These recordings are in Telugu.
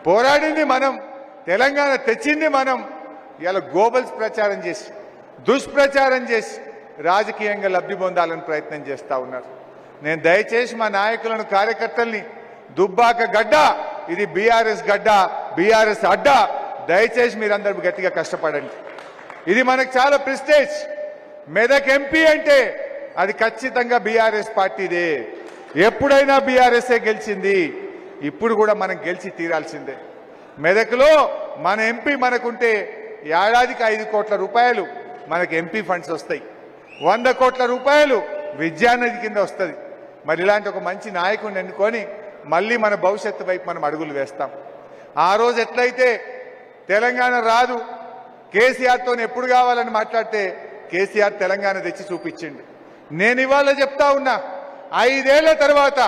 పోరాడింది మనం, తెలంగాణ తెచ్చింది మనం. ఇలా గోబల్స్ ప్రచారం చేసి దుష్ప్రచారం చేసి రాజకీయంగా లబ్ధి పొందాలని ప్రయత్నం చేస్తూ ఉన్నారు. నేను దయచేసి మా నాయకులను కార్యకర్తల్ని దుబ్బాక గడ్డ ఇది బీఆర్ఎస్ గడ్డ, బీఆర్ఎస్ అడ్డ, దయచేసి మీరందరూ గట్టిగా కష్టపడండి. ఇది మనకు చాలా ప్రెస్టేజ్. మెదక్ ఎంపీ అంటే అది ఖచ్చితంగా బీఆర్ఎస్ పార్టీదే. ఎప్పుడైనా బీఆర్ఎస్ఏ గెలిచింది, ఇప్పుడు కూడా మనం గెలిచి తీరాల్సిందే. మెదక్లో మన ఎంపీ మనకుంటే ఏడాదికి 5 కోట్ల రూపాయలు మనకు ఎంపీ ఫండ్స్ వస్తాయి, 100 కోట్ల రూపాయలు విద్యానిధి కింద వస్తుంది. మరి ఇలాంటి ఒక మంచి నాయకుడిని ఎన్నుకొని మళ్ళీ మన భవిష్యత్తు వైపు మనం అడుగులు వేస్తాం. ఆ రోజు ఎట్లయితే తెలంగాణ రాదు, కేసీఆర్తో ఎప్పుడు కావాలని మాట్లాడితే కేసీఆర్ తెలంగాణ తెచ్చి చూపించిండు. నేను ఇవాళ చెప్తా ఉన్నా, 5 ఏళ్ల తర్వాత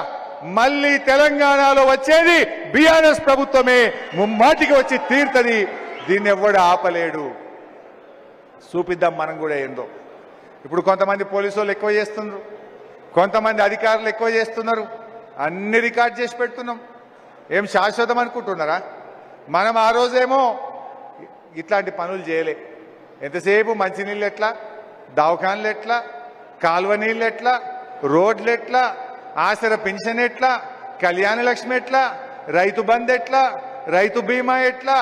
మళ్ళీ తెలంగాణలో వచ్చేది బీఆర్ఎస్ ప్రభుత్వమే, ముమ్మాటికి వచ్చి తీరుతుంది. దీన్ని ఎవ్వడు ఆపలేడు. చూపిద్దాం మనం కూడా ఏందో. ఇప్పుడు కొంతమంది పోలీసు వాళ్ళు ఎక్కువ చేస్తున్నారు, కొంతమంది అధికారులు ఎక్కువ చేస్తున్నారు. అన్ని రికార్డ్ చేసి పెడుతున్నాం. ఏం శాశ్వతం అనుకుంటున్నారా? మనం ఆ రోజేమో ఇట్లాంటి పనులు చేయలే. ఎంతసేపు మంచినీళ్ళు ఎట్లా, దవాఖాన్లు ఎట్లా, కాలువ నీళ్ళు ఎట్లా, రోడ్లు ఎట్లా, ఆసర పెన్షన్ ఎట్లా, కళ్యాణ లక్ష్మి ఎట్లా, రైతు బంద్ ఎట్లా, రైతు బీమా ఎట్లా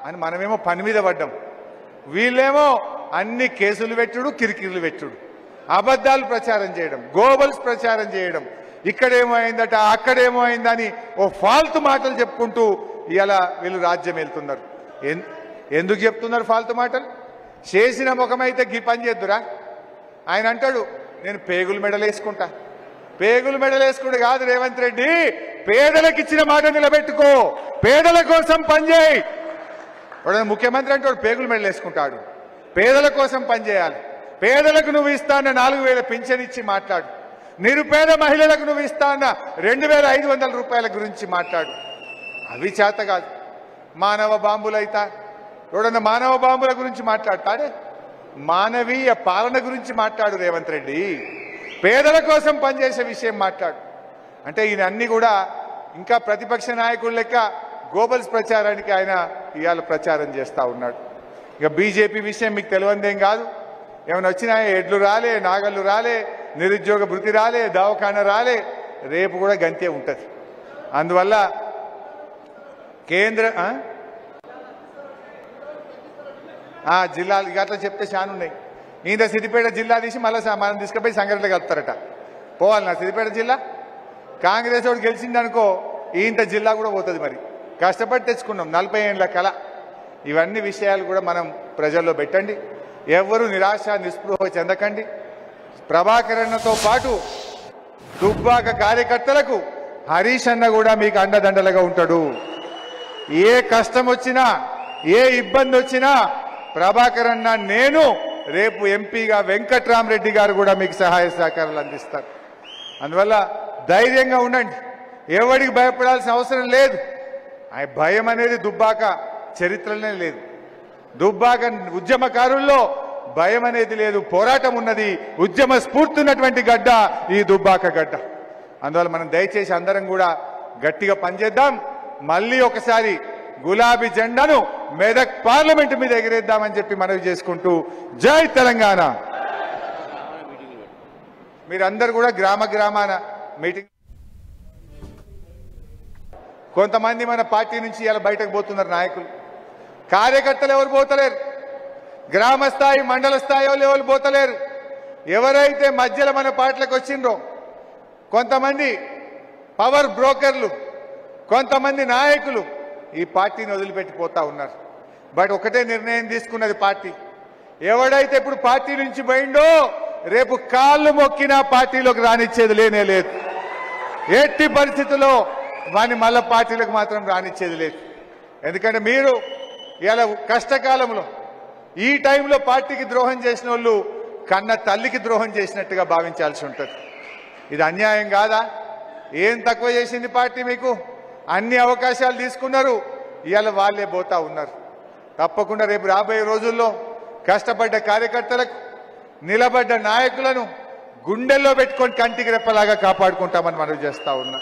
అని మనమేమో పని మీద పడ్డాం. వీళ్ళేమో అన్ని కేసులు పెట్టుడు, కిరికిరులు పెట్టుడు, అబద్ధాలు ప్రచారం చేయడం, గోబల్స్ ప్రచారం చేయడం, ఇక్కడేమో అయిందట అక్కడేమో అయిందని ఓ ఫాల్తు మాటలు చెప్పుకుంటూ ఇలా వీళ్ళు రాజ్యం వెళ్తున్నారు. ఎందుకు చెప్తున్నారు ఫాల్తు మాటలు? చేసిన ముఖమైతే గీ పని చేద్దురా. ఆయన అంటాడు నేను పేగులు మెడలేసుకుంటా. పేగులు మెడలేసుకుంటూ కాదు రేవంత్ రెడ్డి, పేదలకు ఇచ్చిన మాట నిలబెట్టుకో, పేదల కోసం పనిచేయి. ముఖ్యమంత్రి అంటాడు పేగులు మెడలేసుకుంటాడు. పేదల కోసం పనిచేయాలి. పేదలకు నువ్వు ఇస్తాన్న 4,000 పింఛన్ ఇచ్చి మాట్లాడు. నిరుపేద మహిళలకు నువ్వు ఇస్తాన్న 2,500 రూపాయల గురించి మాట్లాడు. అవి చేత కాదు. మానవ బాంబులైతా ఎవడన్నా మానవ బాంబుల గురించి మాట్లాడతాడే? మానవీయ పాలన గురించి మాట్లాడు రేవంత్ రెడ్డి. పేదల కోసం పనిచేసే విషయం మాట్లాడు. అంటే ఈయన అన్ని కూడా ఇంకా ప్రతిపక్ష నాయకుల లెక్క గోబల్స్ ప్రచారానికి ఆయన ఇవాళ ప్రచారం చేస్తూ ఉన్నాడు. ఇక బీజేపీ విషయం మీకు తెలియదేం కాదు. ఏమైనా వచ్చినా ఎడ్లు రాలే, నాగళ్ళు రాలే, నిరుద్యోగ భృతి రాలే, దవాఖాన రాలే, రేపు కూడా గంతే ఉంటుంది. అందువల్ల కేంద్ర జిల్లాలు అట్లా చెప్తే చాలా ఉన్నాయి. ఇంత సిద్దిపేట జిల్లా తీసి మళ్ళీ మనం తీసుకుపోయి సంఘటనలు కలుపుతారట. పోవాలి నా సిద్దిపేట జిల్లా? కాంగ్రెస్ వాడు గెలిచిందనుకో ఇంత జిల్లా కూడా పోతుంది. మరి కష్టపడి తెచ్చుకున్నాం 40 ఏళ్ల కళ. ఇవన్నీ విషయాలు కూడా మనం ప్రజల్లో పెట్టండి. ఎవరు నిరాశ నిస్పృహ చెందకండి. ప్రభాకరన్నతో పాటు దుబ్బాక కార్యకర్తలకు హరీష్ అన్న కూడా మీకు అండదండలుగా ఉంటాడు. ఏ కష్టం వచ్చినా, ఏ ఇబ్బంది వచ్చినా ప్రభాకరన్న నేను రేపు ఎంపీగా వెంకట్రామరెడ్డి గారు కూడా మీకు సహాయ సహకారాలు అందిస్తారు. అందువల్ల ధైర్యంగా ఉండండి. ఎవరికి భయపడాల్సిన అవసరం లేదు. ఆ భయం అనేది దుబ్బాక చరిత్రలోనే లేదు. దుబ్బాక ఉద్యమకారుల్లో భయం అనేది లేదు. పోరాటం ఉన్నది. ఉద్యమ స్ఫూర్తి ఉన్నటువంటి గడ్డ ఈ దుబ్బాక గడ్డ. అందువల్ల మనం దయచేసి అందరం కూడా గట్టిగా పనిచేద్దాం. మళ్ళీ ఒకసారి గులాబీ జెండాను మెదక్ పార్లమెంట్ మీద ఎగిరేద్దామని చెప్పి మనవి చేసుకుంటూ జై తెలంగాణ. మీరందరూ కూడా గ్రామాన మీటింగ్. కొంతమంది మన పార్టీ నుంచి ఇలా బయటకు పోతున్నారు నాయకులు. కార్యకర్తలు ఎవరు పోతలేరు. గ్రామ స్థాయి, మండల స్థాయి వాళ్ళు ఎవరు పోతలేరు. ఎవరైతే మధ్యలో మన పార్టీలకు వచ్చిండ్రో కొంతమంది పవర్ బ్రోకర్లు, కొంతమంది నాయకులు ఈ పార్టీని వదిలిపెట్టిపోతా ఉన్నారు. బట్ ఒకటే నిర్ణయం తీసుకున్నది పార్టీ. ఎవడైతే ఇప్పుడు పార్టీ నుంచి పోయిండో రేపు కాళ్ళు మొక్కినా పార్టీలోకి రానిచ్చేది లేనే లేదు. ఎట్టి పరిస్థితుల్లో వాని మళ్ళా పార్టీలకు మాత్రం రానిచ్చేది లేదు. ఎందుకంటే మీరు ఇలా కష్టకాలంలో ఈ టైంలో పార్టీకి ద్రోహం చేసిన వాళ్ళు కన్న తల్లికి ద్రోహం చేసినట్టుగా భావించాల్సి ఉంటుంది. ఇది అన్యాయం కాదా? ఏం తక్కువ చేసింది పార్టీ మీకు? అన్ని అవకాశాలు తీసుకున్నారు. ఇవాళ వాళ్ళే పోతా ఉన్నారు. తప్పకుండా రేపు రాబోయే రోజుల్లో కష్టపడ్డ కార్యకర్తలకు, నిలబడ్డ నాయకులను గుండెల్లో పెట్టుకొని కంటికి రెప్పలాగా కాపాడుకుంటామని మనం చేస్తా ఉన్నా.